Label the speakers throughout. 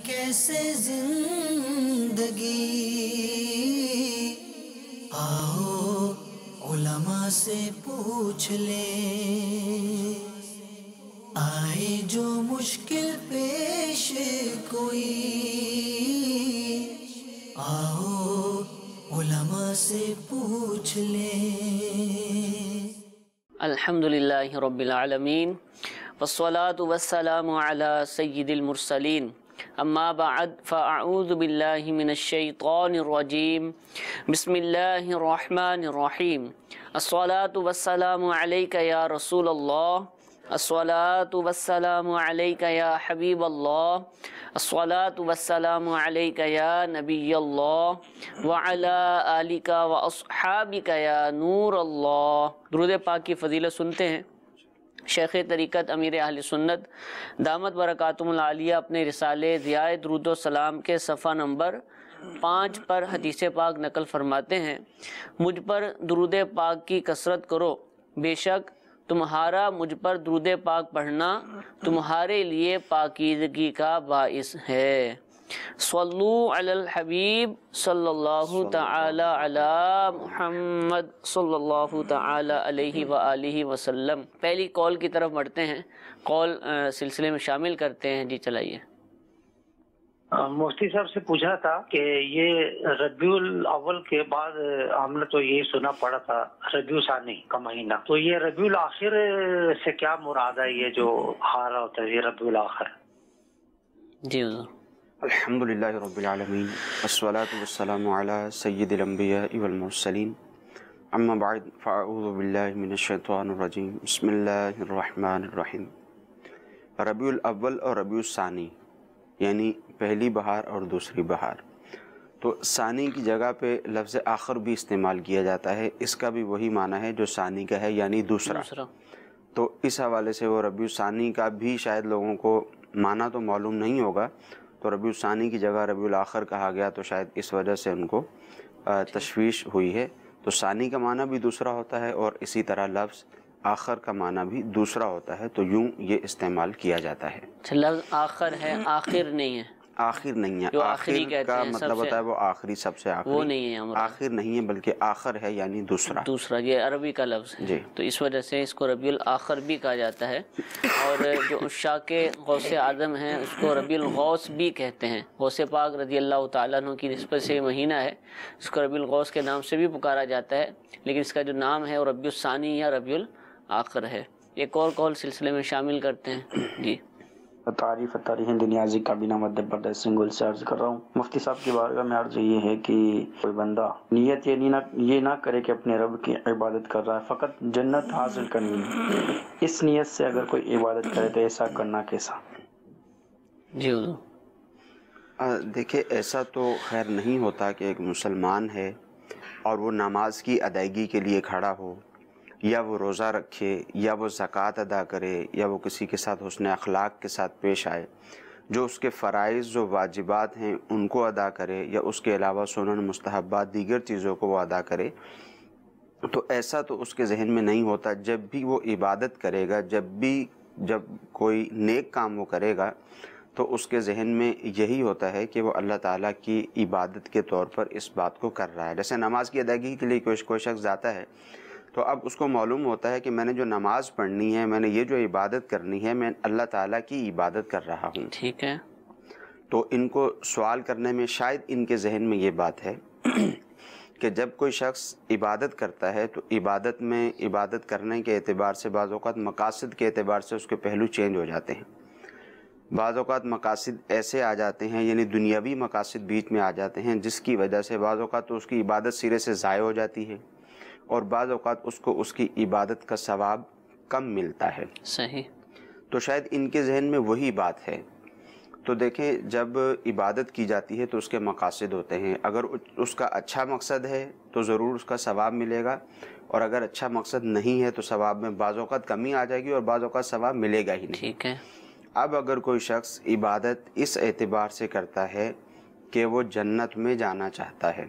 Speaker 1: کیسے زندگی، آؤ علماء سے پوچھ لیں، آئے جو مشکل پیش کوئی، آؤ علماء سے پوچھ لیں۔
Speaker 2: الحمدللہ رب العالمین والصلاة والسلام علی سید المرسلین، اما بعد فاعوذ باللہ من الشیطان الرجیم، بسم اللہ الرحمن الرحیم۔ الصلاة والسلام علیک یا رسول اللہ، الصلاة والسلام علیک یا حبیب اللہ، الصلاة والسلام علیک یا نبی اللہ وعلی آلک واصحابک یا نور اللہ۔ درود پاک کی فضیلت سنتے ہیں۔ شیخ طریقت امیر اہل سنت دامت برکاتہم العالیہ اپنے رسالے ضیاء درود و سلام کے صفحہ نمبر 5 پر حدیث پاک نقل فرماتے ہیں، مجھ پر درود پاک کی کثرت کرو، بے شک تمہارا مجھ پر درود پاک پڑھنا تمہارے لیے پاکیزگی کا باعث ہے۔ صلو علی الحبیب صلی اللہ تعالی علی محمد صلی اللہ تعالی علیہ وآلہ وسلم۔ پہلی کال کی طرف بڑھتے ہیں، کال سلسلے میں شامل کرتے ہیں۔ جی چلائیے۔
Speaker 3: مفتی صاحب سے پوچھا تھا کہ یہ ربیع الاول کے بعد ہم نے تو یہ سنا پڑا تھا ربیع ثانی کا مہینہ، تو یہ ربیع الاخر سے کیا مراد ہے؟ یہ جو آ رہا ہوتا ہے یہ ربیع الاخر۔
Speaker 2: جی حضور۔
Speaker 4: الحمدللہ رب العالمین والصلاة والسلام علی سید الانبیاء والمرسلین، اما بعد فاعوذ باللہ من الشیطان الرجیم، بسم اللہ الرحمن الرحیم۔ ربیع الاول اور ربیع الثانی یعنی پہلی بہار اور دوسری بہار، تو ثانی کی جگہ پہ لفظ آخر بھی استعمال کیا جاتا ہے، اس کا بھی وہی معنی ہے جو ثانی کا ہے یعنی دوسرا۔ تو اس حوالے سے وہ ربیع الثانی کا بھی شاید لوگوں کو معنی تو معلوم نہیں ہوگا، تو ربیع الثانی کی جگہ ربیع الاخر کہا گیا تو شاید اس وجہ سے ان کو تشویش ہوئی ہے۔ تو ثانی کا معنی بھی دوسرا ہوتا ہے اور اسی طرح لفظ آخر کا معنی بھی دوسرا ہوتا ہے، تو یوں یہ استعمال کیا جاتا ہے۔
Speaker 2: لفظ آخر ہے، آخر نہیں ہے،
Speaker 4: آخر نہیں ہے،
Speaker 2: آخری
Speaker 4: کا مطلب ہوتا ہے وہ آخری، سب سے آخری،
Speaker 2: وہ نہیں ہے،
Speaker 4: آخر نہیں ہے بلکہ آخر ہے یعنی دوسرا،
Speaker 2: یہ عربی کا لفظ ہے۔
Speaker 4: جی،
Speaker 2: تو اس وجہ سے اس کو ربیع الاخر بھی کہا جاتا ہے، اور جو عشاق غوث اعظم ہیں اس کو ربیع الغوث بھی کہتے ہیں۔ غوث پاک رضی اللہ تعالیٰ عنہ کی نسبت سے مہینہ ہے، اس کو ربیع الغوث کے نام سے بھی پکارا جاتا ہے، لیکن اس کا جو نام ہے وہ ربیع الثانی یا ربیع الاخر ہے۔ ایک اور کال سلسلے میں شامل کرتے ہیں۔ جی۔
Speaker 5: تاریخ ہند نیازی کابینہ مدھیہ پردیش سنگول سے عرض کر رہا ہوں، مفتی صاحب کی بارگاہ میں عرض یہ ہے کہ کوئی بندہ نیت یہ نہ کرے کہ اپنے رب کی عبادت کر رہا ہے، فقط جنت حاصل کرنی ہے، اس نیت سے اگر کوئی عبادت کرے تو ایسا کرنا کیسا؟
Speaker 2: جی حضور۔
Speaker 4: دیکھیں ایسا تو خیر نہیں ہوتا کہ ایک مسلمان ہے اور وہ نماز کی ادائیگی کے لیے کھڑا ہو، یا وہ روزہ رکھے، یا وہ زکوٰۃ ادا کرے، یا وہ کسی کے ساتھ حسن اخلاق کے ساتھ پیش آئے، جو اس کے فرائض جو واجبات ہیں ان کو ادا کرے، یا اس کے علاوہ سنن مستحبات دیگر چیزوں کو وہ ادا کرے، تو ایسا تو اس کے ذہن میں نہیں ہوتا۔ جب بھی وہ عبادت کرے گا، جب کوئی نیک کام وہ کرے گا تو اس کے ذہن میں یہی ہوتا ہے کہ وہ اللہ تعالیٰ کی عبادت کے طور پر اس بات کو کر رہا ہے۔ جیسے نماز کی ادائیگی کے لیے کوئی شخص جاتا ہے تو اب اس کو معلوم ہوتا ہے کہ میں نے جو نماز پڑھنی ہے، میں نے یہ جو عبادت کرنی ہے، میں اللہ تعالیٰ کی عبادت کر رہا ہوں۔
Speaker 2: ٹھیک ہے۔
Speaker 4: تو ان کو سوال کرنے میں شاید ان کے ذہن میں یہ بات ہے کہ جب کوئی شخص عبادت کرتا ہے تو عبادت میں عبادت کرنے کے اعتبار سے بعض اوقات مقاصد کے اعتبار سے اس کے پہلو چینج ہو جاتے ہیں۔ بعض اوقات مقاصد ایسے آ جاتے ہیں، یعنی دنیاوی مقاصد بیچ میں آ جاتے ہیں، جس کی وجہ سے بعض اوقات تو اس کی عبادت سرے سے ضائع ہو جاتی ہے، اور بعض اوقات اس کو اس کی عبادت کا ثواب کم ملتا ہے۔
Speaker 2: صحیح۔
Speaker 4: تو شاید ان کے ذہن میں وہی بات ہے۔ تو دیکھیں جب عبادت کی جاتی ہے تو اس کے مقاصد ہوتے ہیں، اگر اس کا اچھا مقصد ہے تو ضرور اس کا ثواب ملے گا، اور اگر اچھا مقصد نہیں ہے تو ثواب میں بعض اوقات کمی آ جائے گی اور بعض اوقات ثواب ملے گا ہی نہیں۔
Speaker 2: ٹھیک ہے۔
Speaker 4: اب اگر کوئی شخص عبادت اس اعتبار سے کرتا ہے کہ وہ جنت میں جانا چاہتا ہے،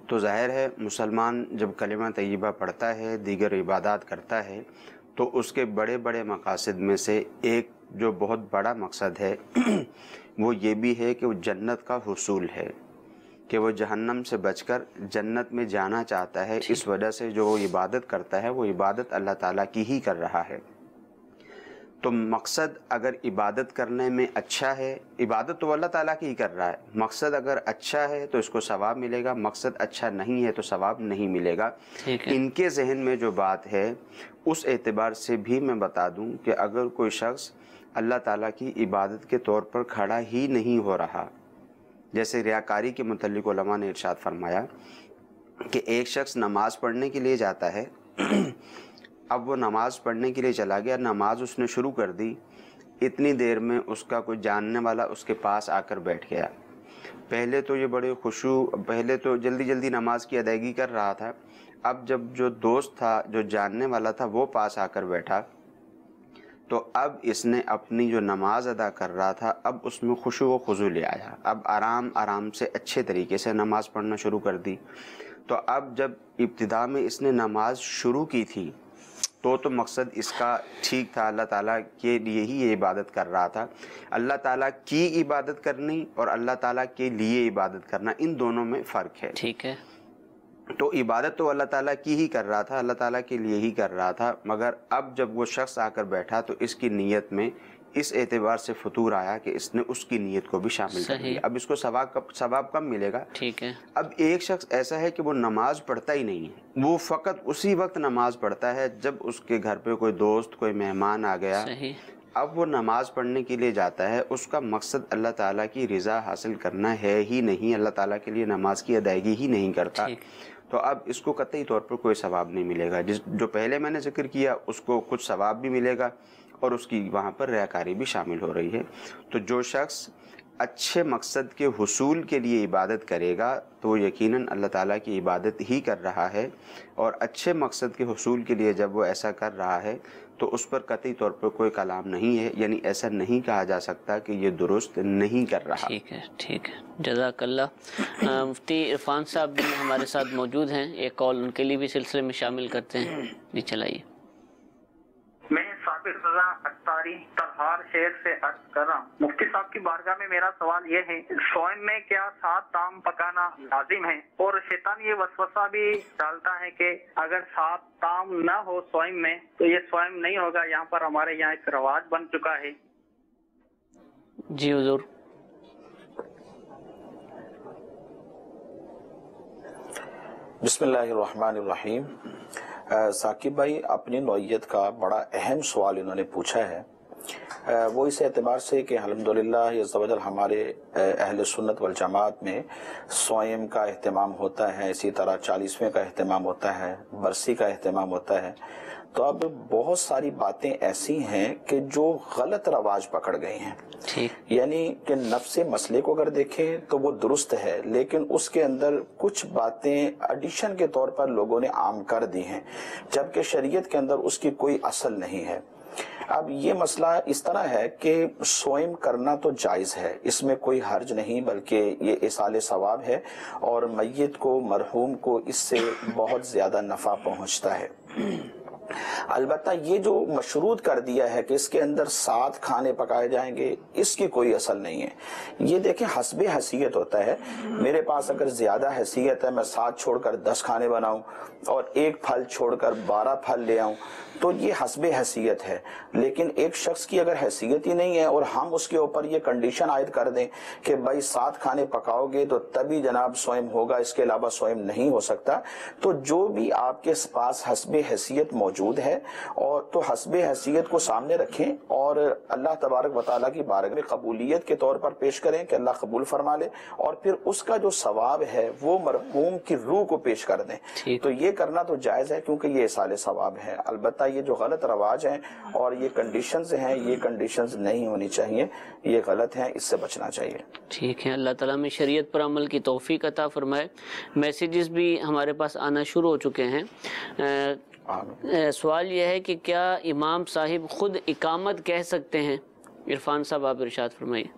Speaker 4: تو ظاہر ہے مسلمان جب کلمہ طیبہ پڑھتا ہے، دیگر عبادات کرتا ہے، تو اس کے بڑے بڑے مقاصد میں سے ایک جو بہت بڑا مقصد ہے وہ یہ بھی ہے کہ وہ جنت کا حصول ہے، کہ وہ جہنم سے بچ کر جنت میں جانا چاہتا ہے، اس وجہ سے جو وہ عبادت کرتا ہے وہ عبادت اللہ تعالیٰ کی ہی کر رہا ہے۔ تو مقصد اگر عبادت کرنے میں اچھا ہے، عبادت تو اللہ تعالیٰ کی ہی کر رہا ہے، مقصد اگر اچھا ہے تو اس کو ثواب ملے گا، مقصد اچھا نہیں ہے تو ثواب نہیں ملے گا۔ ان کے ذہن میں جو بات ہے اس اعتبار سے بھی میں بتا دوں کہ اگر کوئی شخص اللہ تعالیٰ کی عبادت کے طور پر کھڑا ہی نہیں ہو رہا، جیسے ریاکاری کے متعلق علماء نے ارشاد فرمایا کہ ایک شخص نماز پڑھنے کے لیے جاتا ہے، اب وہ نماز پڑھنے کے لیے چلا گیا، نماز اس نے شروع کر دی، اتنی دیر میں اس کا کوئی جاننے والا اس کے پاس آ کر بیٹھ گیا۔ پہلے تو یہ بڑے پہلے تو جلدی جلدی نماز کی ادائیگی کر رہا تھا، اب جب جو دوست تھا، جو جاننے والا تھا، وہ پاس آ کر بیٹھا تو اب اس نے اپنی جو نماز ادا کر رہا تھا اب اس میں خشوع و خضوع لے آیا، اب آرام سے اچھے طریقے سے نماز پڑھنا شروع کر دی۔ تو اب جب ابتدا میں اس نے نماز شروع کی تھی تو مقصد اس کا ٹھیک تھا، اللہ تعالیٰ کے لیے ہی یہ عبادت کر رہا تھا۔ اللہ تعالیٰ کی عبادت کرنی اور اللہ تعالیٰ کے لیے عبادت کرنا، ان دونوں میں فرق ہے۔
Speaker 2: ٹھیک ہے،
Speaker 4: تو عبادت تو اللہ تعالیٰ کی ہی کر رہا تھا، اللہ تعالیٰ کے لیے ہی کر رہا تھا، مگر اب جب وہ شخص آ کر بیٹھا تو اس کی نیت میں اس اعتبار سے فطور آیا کہ اس نے اس کی نیت کو بھی شامل کر لیا، اب اس کو ثواب کم ملے گا۔
Speaker 2: ٹھیک ہے،
Speaker 4: اب ایک شخص ایسا ہے کہ وہ نماز پڑھتا ہی نہیں ہے، وہ فقط اسی وقت نماز پڑھتا ہے جب اس کے گھر پہ کوئی دوست، کوئی مہمان آ گیا، اب وہ نماز پڑھنے کے لیے جاتا ہے، اس کا مقصد اللہ تعالیٰ کی رضا حاصل کرنا ہے ہی نہیں، اللہ تعالیٰ کے لیے نماز کی ادائیگی ہی نہیں کرتا، تو اب اس کو قطعی طور پر کوئی ثواب نہیں ملے گا۔ جو پہلے میں نے ذکر کیا اس کو کچھ ثواب بھی ملے گا اور اس کی وہاں پر ریاکاری بھی شامل ہو رہی ہے۔ تو جو شخص اچھے مقصد کے حصول کے لیے عبادت کرے گا تو وہ یقیناً اللہ تعالیٰ کی عبادت ہی کر رہا ہے، اور اچھے مقصد کے حصول کے لیے جب وہ ایسا کر رہا ہے تو اس پر قطعی طور پر کوئی کلام نہیں ہے، یعنی ایسا نہیں کہا جا سکتا کہ یہ درست نہیں کر رہا۔
Speaker 2: ٹھیک ہے، ٹھیک ہے، جزاک اللہ۔ مفتی عرفان صاحب بھی ہمارے ساتھ موجود ہیں، ایک کال ان کے لیے بھی سلسلے میں شامل کرتے ہیں، جی چلائیے۔
Speaker 6: میں ثابت رضا اختاری تلہار شہر سے عرض کر رہا ہوں، مفتی صاحب کی بارگاہ میں میرا سوال یہ ہے، صوم میں کیا 7 طعام پکانا لازم ہے؟ اور شیطان یہ وسوسہ بھی ڈالتا ہے کہ اگر 7 طعام نہ ہو صوم میں تو یہ صوم نہیں ہوگا، یہاں پر ہمارے یہاں ایک رواج بن چکا ہے۔
Speaker 2: جی حضور۔
Speaker 7: بسم اللہ الرحمن الرحیم۔ ثاقب بھائی اپنی نوعیت کا بڑا اہم سوال انہوں نے پوچھا ہے، وہ اس اعتبار سے کہ الحمدللہ عز و جل ہمارے اہل سنت والجماعت میں صوم کا اہتمام ہوتا ہے، اسی طرح 40ویں کا اہتمام ہوتا ہے، برسی کا اہتمام ہوتا ہے، تو اب بہت ساری باتیں ایسی ہیں کہ جو غلط رواج پکڑ گئی ہیں، یعنی کہ نفس مسئلے کو اگر دیکھیں تو وہ درست ہے، لیکن اس کے اندر کچھ باتیں ایڈیشن کے طور پر لوگوں نے عام کر دی ہیں، جبکہ شریعت کے اندر اس کی کوئی اصل نہیں ہے۔ اب یہ مسئلہ اس طرح ہے کہ صوم کرنا تو جائز ہے، اس میں کوئی حرج نہیں، بلکہ یہ ایصال ثواب ہے اور میت کو، مرحوم کو اس سے بہت زیادہ نفع پہنچتا ہے۔ البتہ یہ جو مشروط کر دیا ہے کہ اس کے اندر 7 کھانے پکائے جائیں گے، اس کی کوئی اصل نہیں ہے۔ یہ دیکھیں حسب حیثیت ہوتا ہے، میرے پاس اگر زیادہ حیثیت ہے، میں 7 چھوڑ کر 10 کھانے بناؤں اور 1 پھل چھوڑ کر 12 پھل لے آؤں تو یہ حسب حیثیت ہے، لیکن ایک شخص کی اگر حیثیت ہی نہیں ہے اور ہم اس کے اوپر یہ کنڈیشن عائد کر دیں کہ بھائی 7 کھانے پکاؤ گے تو تبھی جناب صوم ہوگا، اس کے علاوہ صوم نہیں ہو سکتا، تو جو بھی آپ کے پاس حسب حیثیت موجود ہے اور تو حسب حیثیت کو سامنے رکھیں اور اللہ تبارک و تعالیٰ کی بارگاہ میں قبولیت کے طور پر پیش کریں کہ اللہ قبول فرما لے، اور پھر اس کا جو ثواب ہے وہ مرحوم کی روح کو پیش کر دیں، تو یہ کرنا تو جائز ہے کیونکہ یہ ایصال ثواب ہے۔ البتہ یہ جو غلط رواج ہیں اور یہ کنڈیشنز ہیں، یہ کنڈیشنز نہیں ہونی چاہیے، یہ غلط ہیں، اس سے بچنا چاہیے۔
Speaker 2: ٹھیک ہے، اللہ تعالیٰ میں شریعت پر عمل کی توفیق عطا فرمائے۔ میسیجز بھی ہمارے پاس آنا شروع ہو چکے ہیں۔ سوال یہ ہے کہ کیا امام صاحب خود اقامت کہہ سکتے ہیں؟ عرفان صاحب آپ ارشاد فرمائیے۔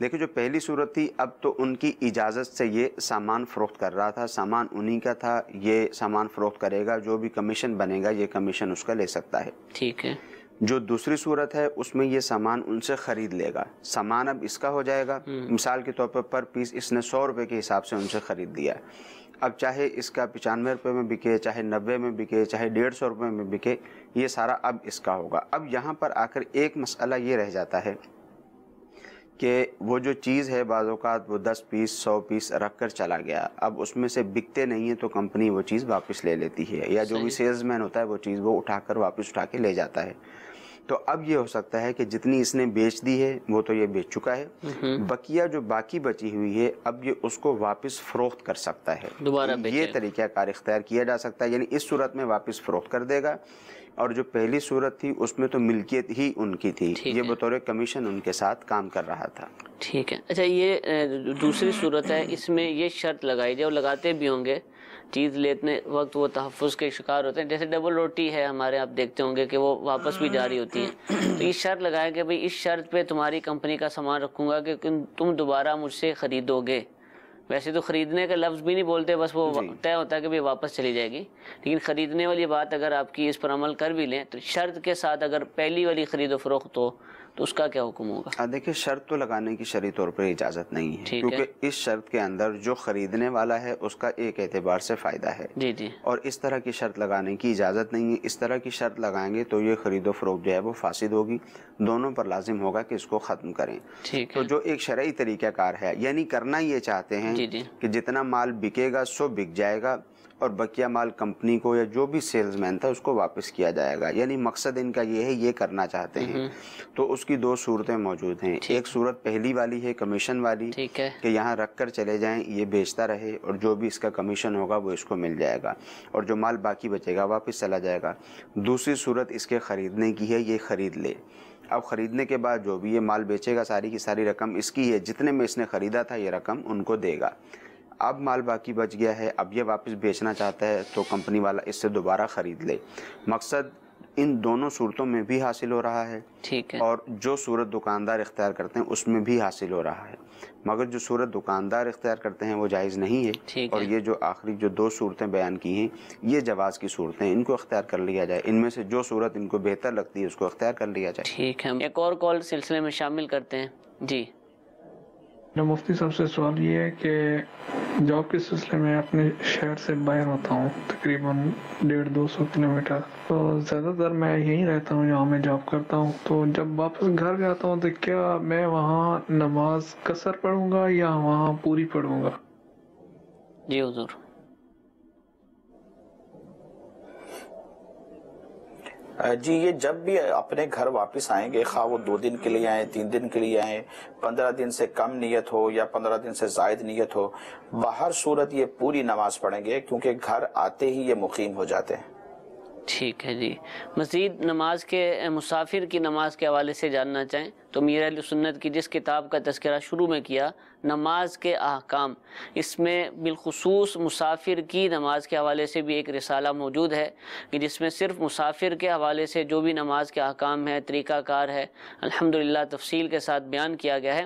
Speaker 4: لیکن جو پہلی صورت تھی اب تو ان کی اجازت سے یہ سامان فروخت کر رہا تھا، سامان انہی کا تھا، یہ سامان فروخت کرے گا، جو بھی کمیشن بنے گا یہ کمیشن اس کا لے سکتا ہے.
Speaker 2: ٹھیک ہے.
Speaker 4: جو دوسری صورت ہے اس میں یہ سامان ان سے خرید لے گا، سامان اب اس کا ہو جائے گا. مثال کے طور پر پیس اس نے 100 روپے کے حساب سے ان سے خرید لیا، اب چاہے اس کا 95 روپے میں بکے، چاہے 90 میں بکے، چاہے 150 روپے میں بکے، یہ سارا اب اس کا ہوگا. اب یہاں پر آ کر ایک مسئلہ یہ رہ جاتا ہے کہ وہ جو چیز ہے بعض اوقات وہ 10 پیس 100 پیس رکھ کر چلا گیا، اب اس میں سے بکتے نہیں ہیں تو کمپنی وہ چیز واپس لے لیتی ہے، یا جو بھی سیلز مین ہوتا ہے وہ چیز وہ واپس اٹھا کے لے جاتا ہے. تو اب یہ ہو سکتا ہے کہ جتنی اس نے بیچ دی ہے وہ تو یہ بیچ چکا ہے، بقیہ جو باقی بچی ہوئی ہے اب یہ اس کو واپس فروخت کر سکتا ہے. یہ طریقہ کار اختیار کیا جا سکتا ہے، یعنی اس صورت میں واپس فروخت کر دے گا. اور جو پہلی صورت تھی اس میں تو ملکیت ہی ان کی تھی، یہ بطور کمیشن ان کے ساتھ کام کر رہا تھا.
Speaker 2: ٹھیک ہے. اچھا یہ دوسری صورت ہے، اس میں یہ شرط لگائی جائے، اور لگاتے بھی ہوں گے، چیز لیتے وقت وہ تحفظ کے شکار ہوتے ہیں، جیسے ڈبل روٹی ہے ہمارے، آپ دیکھتے ہوں گے کہ وہ واپس بھی جاری ہوتی ہیں، تو یہ شرط لگائے کہ بھئی اس شرط پہ تمہاری کمپنی کا سامان رکھوں گا کہ تم دوبارہ مجھ سے خریدو گے. ویسے تو خریدنے کا لفظ بھی نہیں بولتے، بس وہ طے ہوتا ہے کہ بھی واپس چلی جائے گی، لیکن خریدنے والی بات اگر آپ کی اس پر عمل کر بھی لیں تو شرط کے ساتھ اگر پہلی والی خرید و فروخت ہو تو اس کا کیا حکم ہوگا؟
Speaker 4: دیکھیں شرط تو لگانے کی شرعی طور پر اجازت نہیں ہے، کیونکہ اس شرط کے اندر جو خریدنے والا ہے اس کا ایک اعتبار سے فائدہ ہے، اور اس طرح کی شرط لگانے کی اجازت نہیں ہے. اس طرح کی شرط لگائیں گے تو یہ خرید و فروخت جو ہے وہ فاسد ہوگی، دونوں پر لازم ہوگا کہ اس کو ختم کریں. تو جو ایک شرعی طریقہ کار ہے، یعنی کرنا یہ چاہتے ہیں کہ جتنا مال بکے گا سو بک جائے گا اور بقیہ مال کمپنی کو یا جو بھی سیلز مین تھا اس کو واپس کیا جائے گا، یعنی مقصد ان کا یہ ہے، یہ کرنا چاہتے ہیں. تو اس کی دو صورتیں موجود ہیں. ایک صورت پہلی والی ہے کمیشن والی، کہ یہاں رکھ کر چلے جائیں، یہ بیچتا رہے اور جو بھی اس کا کمیشن ہوگا وہ اس کو مل جائے گا اور جو مال باقی بچے گا واپس چلا جائے گا. دوسری صورت اس کے خریدنے کی ہے، یہ خرید لے. اب خریدنے کے بعد جو بھی یہ مال بیچے گا ساری کی ساری رقم اس کی ہے، جتنے میں اس نے خریدا تھا یہ رقم ان کو دے گا. اب مال باقی بچ گیا ہے، اب یہ واپس بیچنا چاہتا ہے تو کمپنی والا اس سے دوبارہ خرید لے. مقصد ان دونوں صورتوں میں بھی حاصل ہو رہا ہے، اور جو صورت دکاندار اختیار کرتے ہیں اس میں بھی حاصل ہو رہا ہے. مگر جو صورت دکاندار اختیار کرتے ہیں وہ جائز نہیں ہے، اور یہ جو آخری جو دو صورتیں بیان کی ہیں یہ جواز کی صورتیں، ان کو اختیار کر لیا جائے. ان میں سے جو صورت ان کو بہتر لگتی ہے اس کو اختیار کر لیا جائے.
Speaker 2: ٹھیک ہے، ایک اور کال سلسلے میں شامل کرتے ہیں. جی
Speaker 8: مفتی صاحب سے سوال یہ ہے کہ جاب کے سلسلے میں اپنے شہر سے باہر ہوتا ہوں، تقریباً 150-200 کلومیٹر، تو زیادہ تر میں یہیں رہتا ہوں جہاں میں جاب کرتا ہوں. تو جب واپس گھر جاتا ہوں تو کیا میں وہاں نماز قصر پڑھوں گا یا وہاں پوری پڑھوں گا؟
Speaker 2: جی حضور.
Speaker 7: جی یہ جب بھی اپنے گھر واپس آئیں گے، خواہ وہ 2 دن کے لیے آئیں، 3 دن کے لیے آئیں، 15 دن سے کم نیت ہو یا 15 دن سے زائد نیت ہو، باہر صورت یہ پوری نماز پڑھیں گے، کیونکہ گھر آتے ہی یہ مقیم ہو جاتے ہیں.
Speaker 2: ٹھیک ہے جی. مزید نماز کے مسافر کی نماز کے حوالے سے جاننا چاہیں تو میر اہل سنت کی جس کتاب کا تذکرہ شروع میں کیا، نماز کے احکام، اس میں بالخصوص مسافر کی نماز کے حوالے سے بھی ایک رسالہ موجود ہے کہ جس میں صرف مسافر کے حوالے سے جو بھی نماز کے احکام ہے، طریقہ کار ہے، الحمدللہ تفصیل کے ساتھ بیان کیا گیا ہے.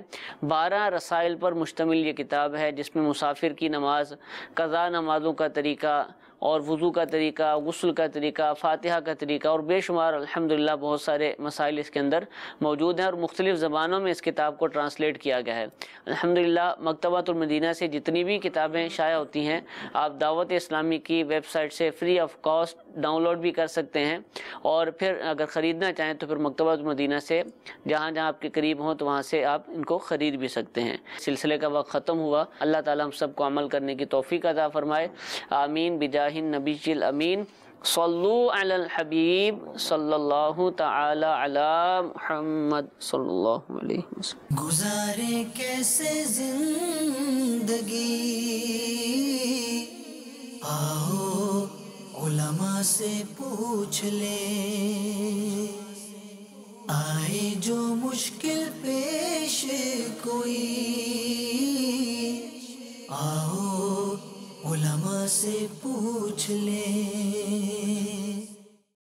Speaker 2: 12 رسائل پر مشتمل یہ کتاب ہے جس میں مسافر کی نماز، قضا نمازوں کا طریقہ اور وضو کا طریقہ، غسل کا طریقہ، فاتحہ کا طریقہ اور بے شمار الحمدللہ بہت سارے مسائل اس کے اندر موجود ہیں، اور مختلف زبانوں میں اس کتاب کو ٹرانسلیٹ کیا گیا ہے. الحمدللہ مکتبۃ المدینہ سے جتنی بھی کتابیں شائع ہوتی ہیں آپ دعوت اسلامی کی ویب سائٹ سے free of cost download بھی کر سکتے ہیں، اور پھر اگر خریدنا چاہیں تو پھر مکتبۃ المدینہ سے جہاں جہاں آپ کے قریب ہوں تو وہاں سے آپ ان کو خرید بھی سکتے ہیں. سلسلے کا وقت ختم ہوا. اللہ تعالیٰ ہم سب کو عمل کرنے کی توفیق عطا فرمائے. آمین بجاہ النبی الامین. صلو علی الحبیب صلی اللہ تعالی علی محمد صلی اللہ علیہ وسلم.
Speaker 1: گزارے کیسے زندگی، آؤ علماء سے پوچھ لیں، آئے جو مشکل پیش کوئی، آؤ علماء سے پوچھ لیں.